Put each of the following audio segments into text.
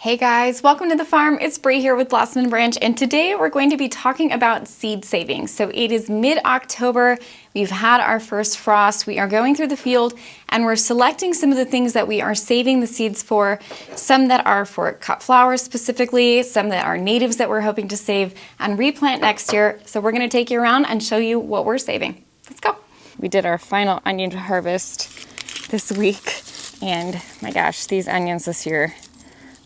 Hey guys, welcome to the farm. It's Bree here with Blossom and Branch, and today we're going to be talking about seed saving. So it is mid-October, we've had our first frost, we are going through the field and we're selecting some of the things that we are saving the seeds for, some that are for cut flowers specifically, some that are natives that we're hoping to save and replant next year. So we're going to take you around and show you what we're saving. Let's go. We did our final onion harvest this week, and my gosh, these onions this year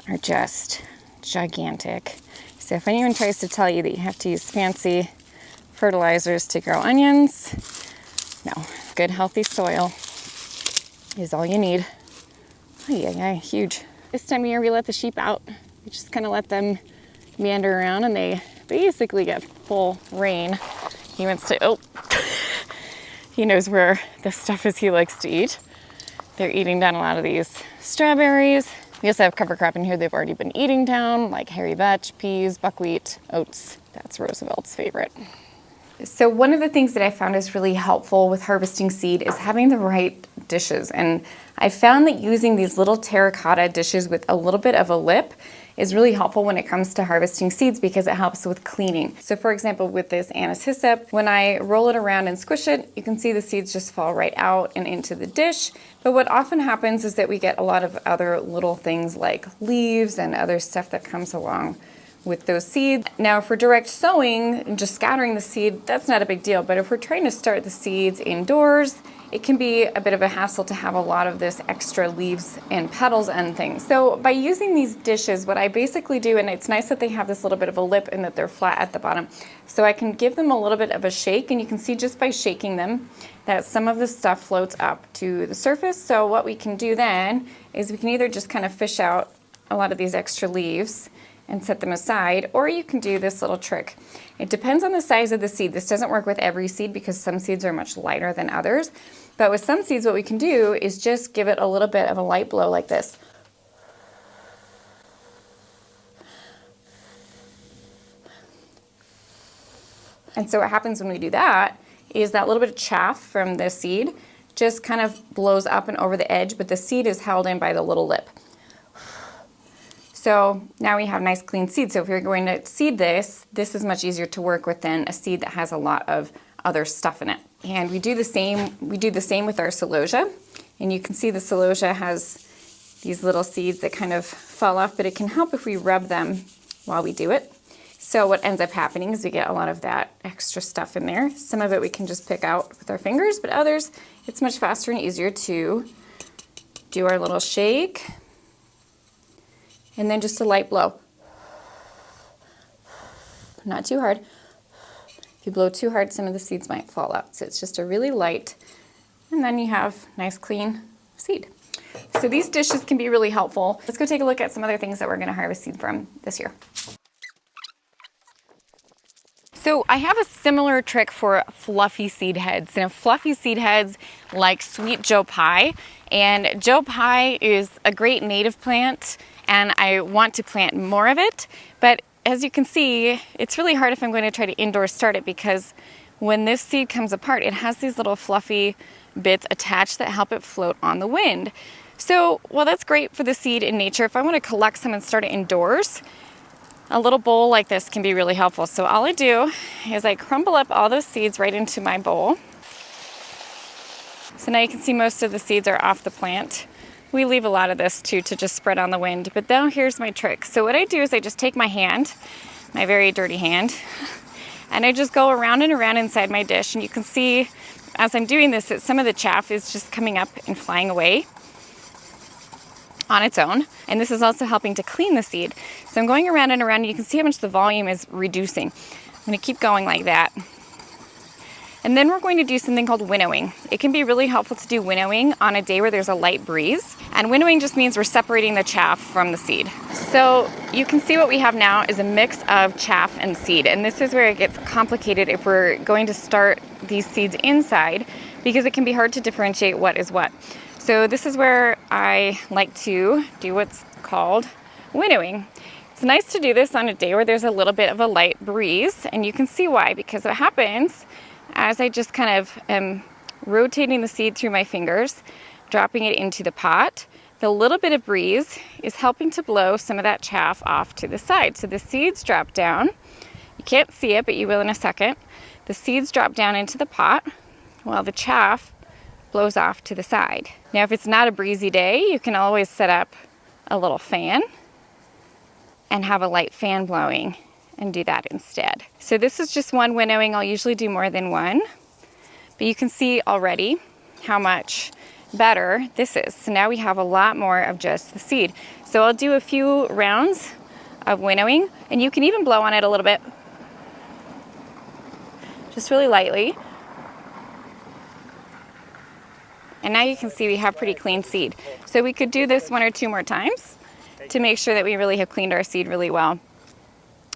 are just gigantic. So if anyone tries to tell you that you have to use fancy fertilizers to grow onions, no. Good healthy soil is all you need. Oh yeah, huge. This time of year we let the sheep out. We just kind of let them meander around and they basically get full reign. He wants to, he knows where the stuff is he likes to eat. They're eating down a lot of these strawberries. We also have cover crop in here they've already been eating down, like hairy vetch, peas, buckwheat, oats. That's Roosevelt's favorite. So one of the things that I found is really helpful with harvesting seed is having the right dishes. And I found that using these little terracotta dishes with a little bit of a lip is really helpful when it comes to harvesting seeds because it helps with cleaning. So for example, with this anise hyssop, when I roll it around and squish it, you can see the seeds just fall right out and into the dish. But what often happens is that we get a lot of other little things like leaves and other stuff that comes along with those seeds. Now for direct sowing and just scattering the seed, that's not a big deal. But if we're trying to start the seeds indoors, it can be a bit of a hassle to have a lot of this extra leaves and petals and things. So by using these dishes, what I basically do, and it's nice that they have this little bit of a lip and that they're flat at the bottom, so I can give them a little bit of a shake, and you can see just by shaking them that some of the stuff floats up to the surface. So what we can do then is we can either just kind of fish out a lot of these extra leaves and set them aside, or you can do this little trick. It depends on the size of the seed. This doesn't work with every seed because some seeds are much lighter than others. But with some seeds, what we can do is just give it a little bit of a light blow like this. And so what happens when we do that is that little bit of chaff from the seed just kind of blows up and over the edge, but the seed is held in by the little lip. So now we have nice clean seed. So if you're going to seed this, this is much easier to work with than a seed that has a lot of other stuff in it. And we do the same with our celosia. And you can see the celosia has these little seeds that kind of fall off, but it can help if we rub them while we do it. So what ends up happening is we get a lot of that extra stuff in there. Some of it we can just pick out with our fingers, but others it's much faster and easier to do our little shake. And then just a light blow. Not too hard. If you blow too hard, some of the seeds might fall out. So it's just a really light, and then you have nice clean seed. So these dishes can be really helpful. Let's go take a look at some other things that we're going to harvest seed from this year. So I have a similar trick for fluffy seed heads. Now fluffy seed heads like sweet Joe Pye, and Joe Pye is a great native plant and I want to plant more of it, but as you can see, it's really hard if I'm going to try to indoor start it because when this seed comes apart, it has these little fluffy bits attached that help it float on the wind. So while that's great for the seed in nature, if I want to collect some and start it indoors, a little bowl like this can be really helpful. So all I do is I crumble up all those seeds right into my bowl. So now you can see most of the seeds are off the plant. We leave a lot of this too to just spread on the wind, but now here's my trick. So what I do is I just take my hand, my very dirty hand, and I just go around and around inside my dish. And you can see as I'm doing this that some of the chaff is just coming up and flying away on its own. And this is also helping to clean the seed. So I'm going around and around, and you can see how much the volume is reducing. I'm gonna keep going like that. And then we're going to do something called winnowing. It can be really helpful to do winnowing on a day where there's a light breeze. And winnowing just means we're separating the chaff from the seed. So you can see what we have now is a mix of chaff and seed. And this is where it gets complicated if we're going to start these seeds inside, because it can be hard to differentiate what is what. So this is where I like to do what's called winnowing. It's nice to do this on a day where there's a little bit of a light breeze, and you can see why, because what happens as I just kind of am rotating the seed through my fingers, dropping it into the pot, The little bit of breeze is helping to blow some of that chaff off to the side. So the seeds drop down. You can't see it, but you will in a second. The seeds drop down into the pot while the chaff blows off to the side. Now, if it's not a breezy day, you can always set up a little fan and have a light fan blowing and do that instead. So this is just one winnowing. I'll usually do more than one, but you can see already how much better this is. So now we have a lot more of just the seed. So I'll do a few rounds of winnowing, and you can even blow on it a little bit, just really lightly. And now you can see we have pretty clean seed. So we could do this 1 or 2 more times to make sure that we really have cleaned our seed really well.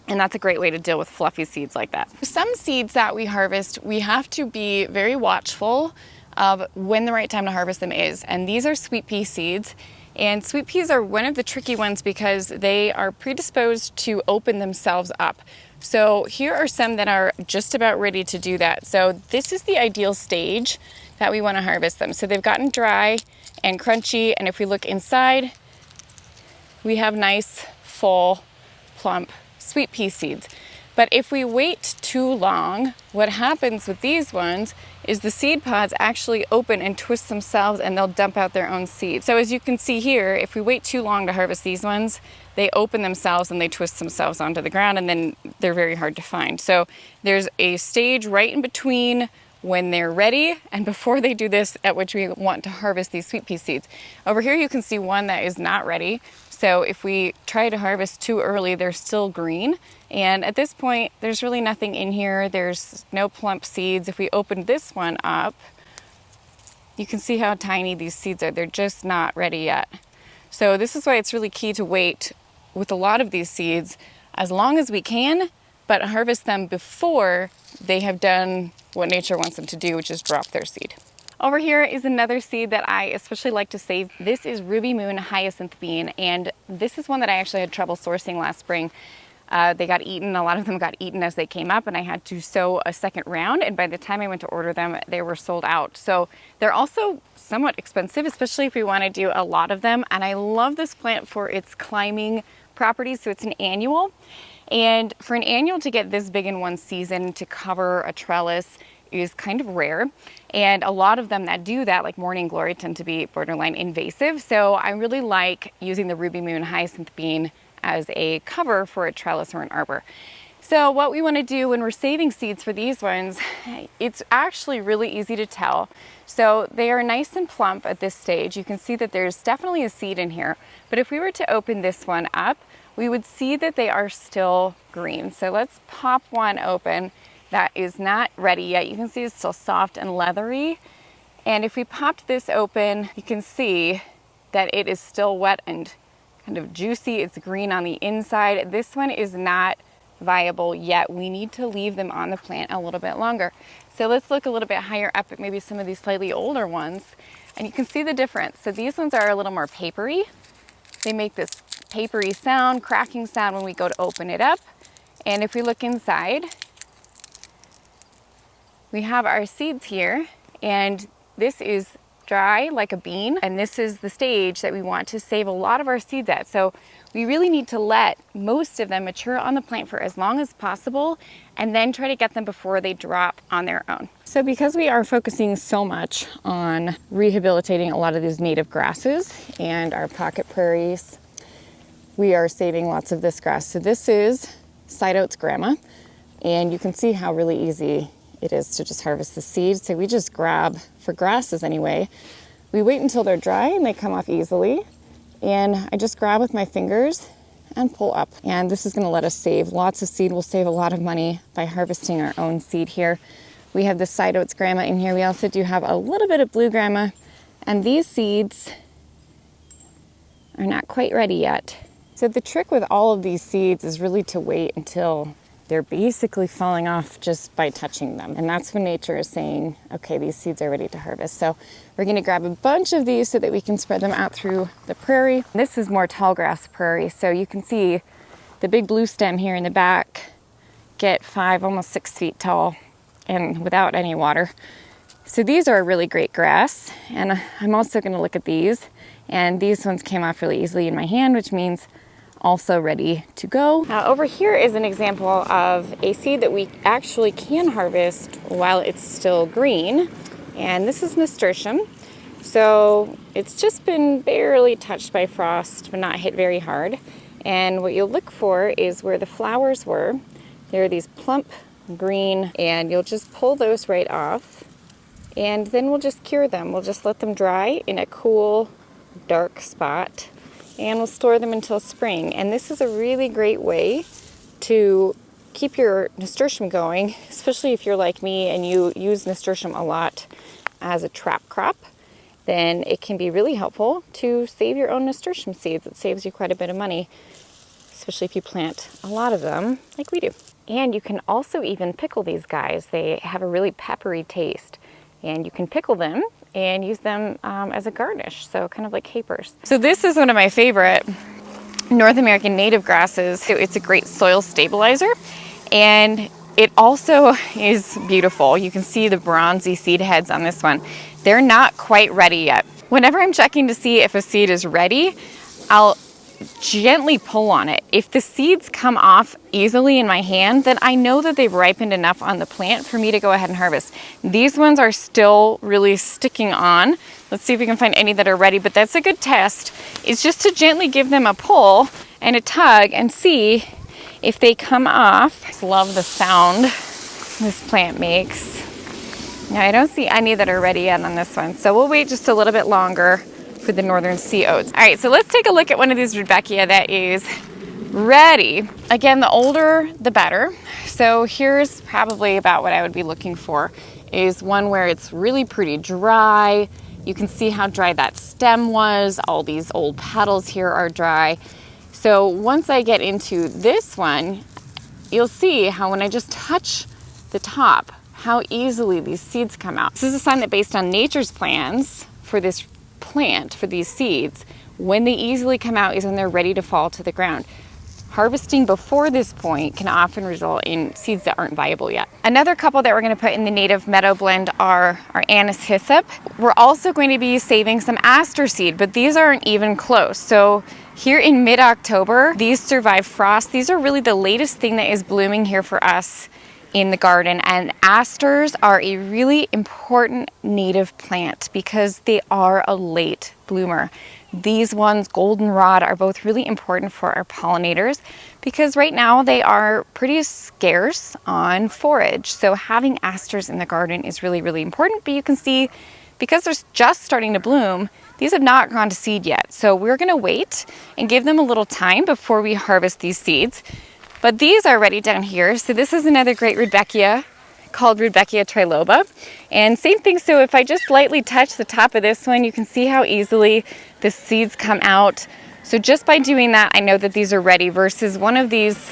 And that's a great way to deal with fluffy seeds like that. Some seeds that we harvest, we have to be very watchful of when the right time to harvest them is. And these are sweet pea seeds. And sweet peas are one of the tricky ones because they are predisposed to open themselves up. So here are some that are just about ready to do that. So this is the ideal stage that we want to harvest them. So they've gotten dry and crunchy, and if we look inside, we have nice, full, plump sweet pea seeds. But if we wait too long, what happens with these ones is the seed pods actually open and twist themselves, and they'll dump out their own seeds. So as you can see here, if we wait too long to harvest these ones, they open themselves and they twist themselves onto the ground, and then they're very hard to find. So there's a stage right in between when they're ready and before they do this, at which we want to harvest these sweet pea seeds. Over here you can see one that is not ready. So if we try to harvest too early, they're still green. And at this point, there's really nothing in here. There's no plump seeds. If we open this one up, you can see how tiny these seeds are. They're just not ready yet. So this is why it's really key to wait with a lot of these seeds as long as we can, but harvest them before they have done what nature wants them to do, which is drop their seed. Over here is another seed that I especially like to save. This is Ruby Moon hyacinth bean, and this is one that I actually had trouble sourcing last spring. They got eaten, a lot of them got eaten as they came up, and I had to sow a second round, and by the time I went to order them, they were sold out. So they're also somewhat expensive, especially if we want to do a lot of them, and I love this plant for its climbing properties. So it's an annual, and for an annual to get this big in one season to cover a trellis is kind of rare, and a lot of them that do that, like morning glory, tend to be borderline invasive. So I really like using the Ruby Moon hyacinth bean as a cover for a trellis or an arbor. So what we want to do when we're saving seeds for these ones, it's actually really easy to tell. So they are nice and plump at this stage. You can see that there's definitely a seed in here, but if we were to open this one up, we would see that they are still green. So let's pop one open that is not ready yet. You can see it's still soft and leathery. And if we popped this open, you can see that it is still wet and kind of juicy. It's green on the inside. This one is not viable yet. We need to leave them on the plant a little bit longer. So let's look a little bit higher up at maybe some of these slightly older ones, and you can see the difference. So these ones are a little more papery. They make this papery sound, cracking sound when we go to open it up. And if we look inside, we have our seeds here, and this is dry like a bean, and this is the stage that we want to save a lot of our seeds at. So we really need to let most of them mature on the plant for as long as possible, and then try to get them before they drop on their own. So because we are focusing so much on rehabilitating a lot of these native grasses and our pocket prairies, we are saving lots of this grass. So this is side oats grandma, and you can see how really easy it is to just harvest the seeds. So we just grab, for grasses anyway, we wait until they're dry and they come off easily. And I just grab with my fingers and pull up. And this is gonna let us save lots of seed. We'll save a lot of money by harvesting our own seed here. We have the side oats grandma in here. We also do have a little bit of blue grandma. And these seeds are not quite ready yet. So the trick with all of these seeds is really to wait until they're basically falling off just by touching them. And that's when nature is saying, okay, these seeds are ready to harvest. So we're gonna grab a bunch of these so that we can spread them out through the prairie. This is more tall grass prairie. So you can see the big blue stem here in the back get 5, almost 6 feet tall and without any water. So these are a really great grass. And I'm also gonna look at these And these ones came off really easily in my hand, which means also ready to go. Now over here is an example of a seed that we actually can harvest while it's still green. And this is nasturtium. So it's just been barely touched by frost, but not hit very hard. And what you'll look for is where the flowers were. There are these plump green, and you'll just pull those right off. And then we'll just cure them. We'll just let them dry in a cool, dark spot, and we'll store them until spring. And this is a really great way to keep your nasturtium going, especially if you're like me and you use nasturtium a lot as a trap crop. Then it can be really helpful to save your own nasturtium seeds. It saves you quite a bit of money, especially if you plant a lot of them like we do. And you can also even pickle these guys. They have a really peppery taste, and you can pickle them and use them as a garnish, so kind of like capers. So this is one of my favorite North American native grasses. It's a great soil stabilizer, and it also is beautiful. You can see the bronzy seed heads on this one. They're not quite ready yet. Whenever I'm checking to see if a seed is ready, I'll gently pull on it. If the seeds come off easily in my hand, then I know that they've ripened enough on the plant for me to go ahead and harvest. These ones are still really sticking on. Let's see if we can find any that are ready, but that's a good test, is just to gently give them a pull and a tug and see if they come off. I just love the sound this plant makes. Now I don't see any that are ready yet on this one, so we'll wait just a little bit longer for the northern sea oats. All right, so let's take a look at one of these Rudbeckia that is ready. Again, the older, the better. So here's probably about what I would be looking for, is one where it's really pretty dry. You can see how dry that stem was. All these old petals here are dry. So once I get into this one, you'll see how when I just touch the top, how easily these seeds come out. This is a sign that based on nature's plans for this plant, for these seeds, when they easily come out is when they're ready to fall to the ground. Harvesting before this point can often result in seeds that aren't viable yet. Another couple that we're going to put in the native meadow blend are our anise hyssop. We're also going to be saving some aster seed, but these aren't even close. So here in mid-October, these survive frost. These are really the latest thing that is blooming here for us in the garden, and asters are a really important native plant because they are a late bloomer. These ones, goldenrod, are both really important for our pollinators because right now they are pretty scarce on forage. So having asters in the garden is really, really important. But you can see, because they're just starting to bloom, these have not gone to seed yet. So we're going to wait and give them a little time before we harvest these seeds. But these are ready down here. So this is another great Rudbeckia called Rudbeckia triloba. And same thing, so if I just lightly touch the top of this one, you can see how easily the seeds come out. So just by doing that, I know that these are ready, versus one of these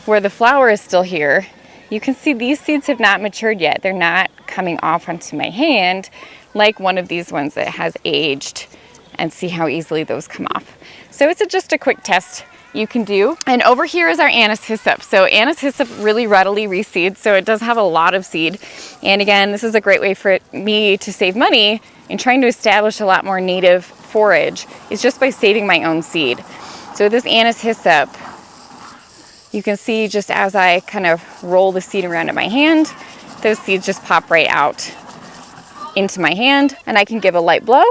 where the flower is still here. You can see these seeds have not matured yet. They're not coming off onto my hand like one of these ones that has aged, and see how easily those come off. So it's just a quick test you can do. And over here is our anise hyssop. So anise hyssop really readily reseeds, so it does have a lot of seed. And again, this is a great way for me to save money in trying to establish a lot more native forage, is just by saving my own seed. So this anise hyssop, you can see just as I kind of roll the seed around in my hand, those seeds just pop right out into my hand, and I can give a light blow,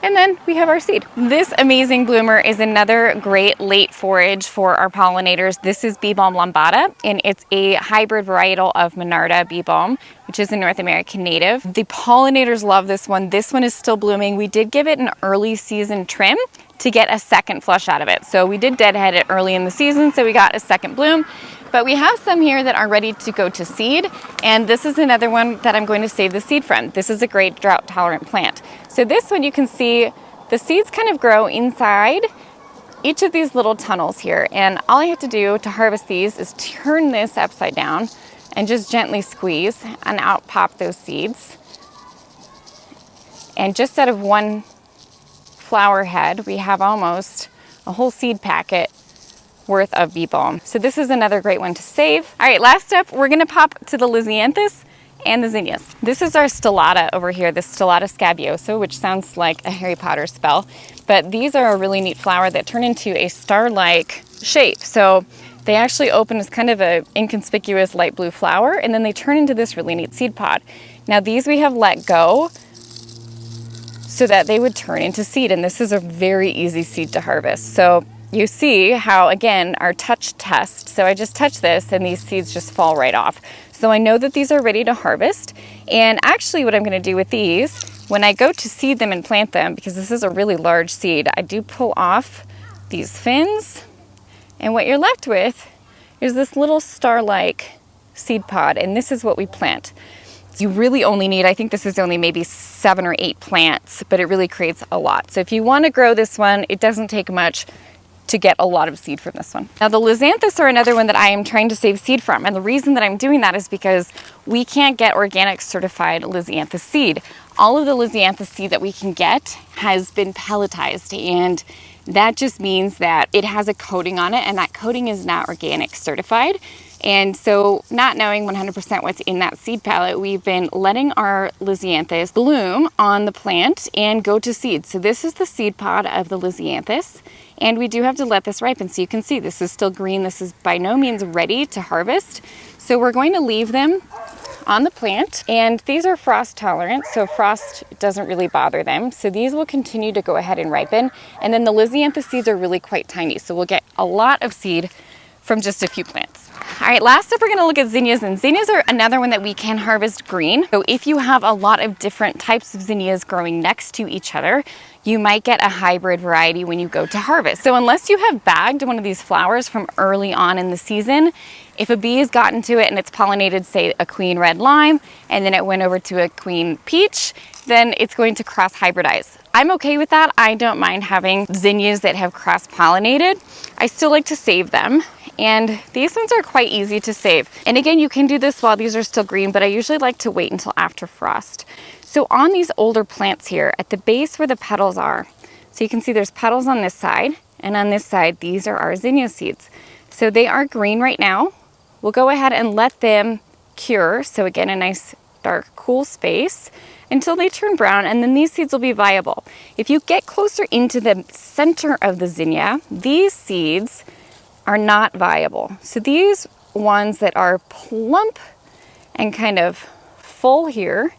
and then we have our seed. This amazing bloomer is another great late forage for our pollinators. This is bee balm lambada, and it's a hybrid varietal of Monarda bee balm, which is a North American native. The pollinators love this one. This one is still blooming. We did give it an early season trim to get a second flush out of it. So we did deadhead it early in the season, so we got a second bloom. But we have some here that are ready to go to seed, and this is another one that I'm going to save the seed from. This is a great drought tolerant plant. So this one, you can see the seeds kind of grow inside each of these little tunnels here, and all I have to do to harvest these is turn this upside down and just gently squeeze, and out pop those seeds. And just out of one flower head, we have almost a whole seed packet worth of bee balm. So this is another great one to save. All right, last up, we're gonna pop to the lisianthus. and the zinnias. This is our stellata over here, the stellata scabiosa, which sounds like a Harry Potter spell. But these are a really neat flower that turn into a star-like shape. So they actually open as kind of an inconspicuous light blue flower, and then they turn into this really neat seed pod. Now these we have let go so that they would turn into seed, and this is a very easy seed to harvest. So you see how, again, our touch test, so I just touch this and these seeds just fall right off. So I know that these are ready to harvest. And actually what I'm gonna do with these, when I go to seed them and plant them, because this is a really large seed, I do pull off these fins, and what you're left with is this little star-like seed pod, and this is what we plant. You really only need, I think this is only maybe 7 or 8 plants, but it really creates a lot. So if you want to grow this one, it doesn't take much to get a lot of seed from this one. Now the lisianthus are another one that I am trying to save seed from, and the reason that I'm doing that is because we can't get organic certified lisianthus seed. All of the lisianthus seed that we can get has been pelletized, and that just means that it has a coating on it, and that coating is not organic certified. And so, not knowing 100% what's in that seed pellet, we've been letting our lisianthus bloom on the plant and go to seed. So this is the seed pod of the lisianthus, and we do have to let this ripen. So you can see this is still green. This is by no means ready to harvest. So we're going to leave them on the plant, and these are frost tolerant, so frost doesn't really bother them. So these will continue to go ahead and ripen. And then the lisianthus seeds are really quite tiny, so we'll get a lot of seed from just a few plants. All right, last up we're gonna look at zinnias, and zinnias are another one that we can harvest green. So if you have a lot of different types of zinnias growing next to each other, you might get a hybrid variety when you go to harvest. So unless you have bagged one of these flowers from early on in the season, if a bee has gotten to it and it's pollinated, say, a queen red lime, and then it went over to a queen peach, then it's going to cross hybridize. I'm okay with that. I don't mind having zinnias that have cross pollinated. I still like to save them. And these ones are quite easy to save. And again, you can do this while these are still green, but I usually like to wait until after frost. So on these older plants here, at the base where the petals are, so you can see there's petals on this side, and on this side, these are our zinnia seeds. So they are green right now. We'll go ahead and let them cure. So again, a nice dark, cool space until they turn brown, and then these seeds will be viable. If you get closer into the center of the zinnia, these seeds are not viable. So these ones that are plump and kind of full here,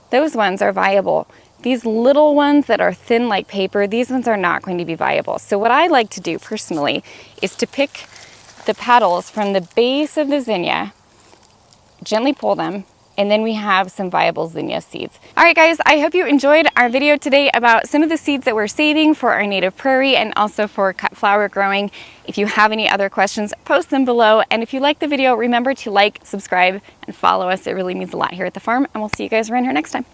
those ones are viable. These little ones that are thin like paper, these ones are not going to be viable. So what I like to do personally is to pick the petals from the base of the zinnia, gently pull them, and then we have some viable zinnia seeds. All right, guys, I hope you enjoyed our video today about some of the seeds that we're saving for our native prairie and also for cut flower growing. If you have any other questions, post them below. And if you like the video, remember to like, subscribe, and follow us. It really means a lot here at the farm, and we'll see you guys around here next time.